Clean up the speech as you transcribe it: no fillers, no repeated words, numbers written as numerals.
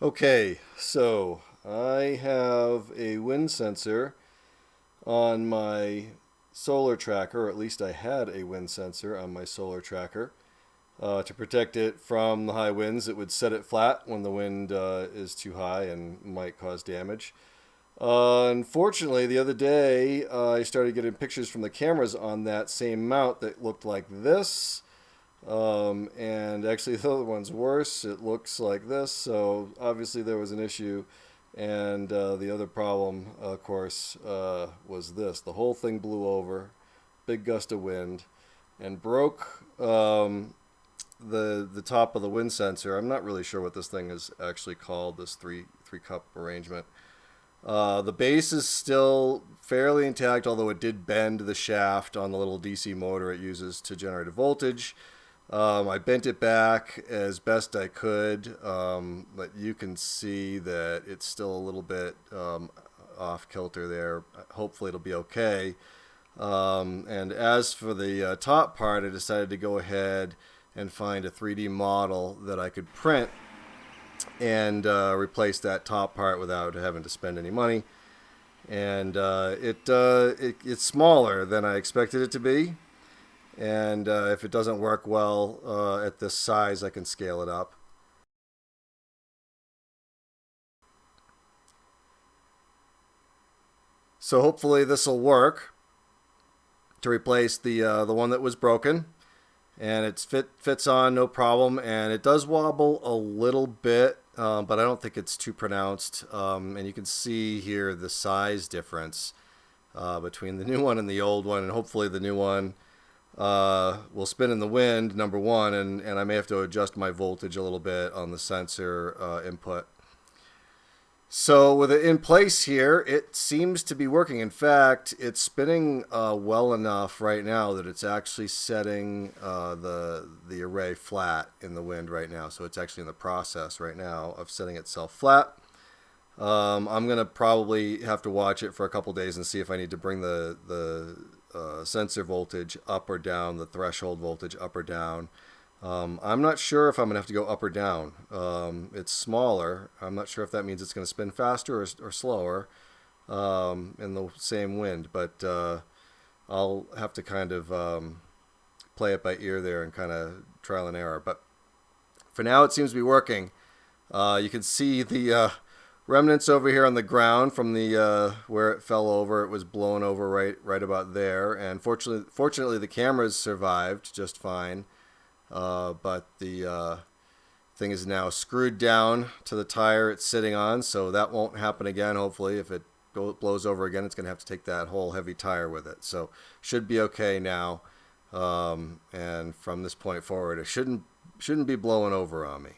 Okay, so I have a wind sensor on my solar tracker, or at least I had a wind sensor on my solar tracker to protect it from the high winds. It would set it flat when the wind is too high and might cause damage. Unfortunately, the other day I started getting pictures from the cameras on that same mount that looked like this. And actually, the other one's worse. It looks like this. So obviously, there was an issue. And the other problem, of course, was this. The whole thing blew over, big gust of wind, and broke the top of the wind sensor. I'm not really sure what this thing is actually called. This three cup arrangement. The base is still fairly intact, although it did bend the shaft on the little DC motor it uses to generate a voltage. I bent it back as best I could, but you can see that it's still a little bit off kilter there. Hopefully it'll be okay. And as for the top part, I decided to go ahead and find a 3D model that I could print and replace that top part without having to spend any money. And it's smaller than I expected it to be. And if it doesn't work well at this size, I can scale it up. So hopefully this will work to replace the one that was broken. And it fits on no problem, and it does wobble a little bit, but I don't think it's too pronounced. And you can see here the size difference between the new one and the old one, and hopefully the new one will spin in the wind, number one, and I may have to adjust my voltage a little bit on the sensor input. So with it in place here, it seems to be working. In fact, it's spinning well enough right now that it's actually setting the array flat in the wind right now. So it's actually in the process right now of setting itself flat. I'm going to probably have to watch it for a couple days and see if I need to bring the sensor voltage up or down, the threshold voltage up or down. I'm not sure if I'm going to have to go up or down. It's smaller. I'm not sure if that means it's going to spin faster or slower in the same wind, but I'll have to kind of play it by ear there and kind of trial and error. But for now, it seems to be working. You can see the remnants over here on the ground from the where it fell over. It was blown over right about there, and fortunately the cameras survived just fine. But the thing is now screwed down to the tire it's sitting on, so that won't happen again. Hopefully, if it blows over again, it's going to have to take that whole heavy tire with it. So should be okay now, and from this point forward, it shouldn't be blowing over on me.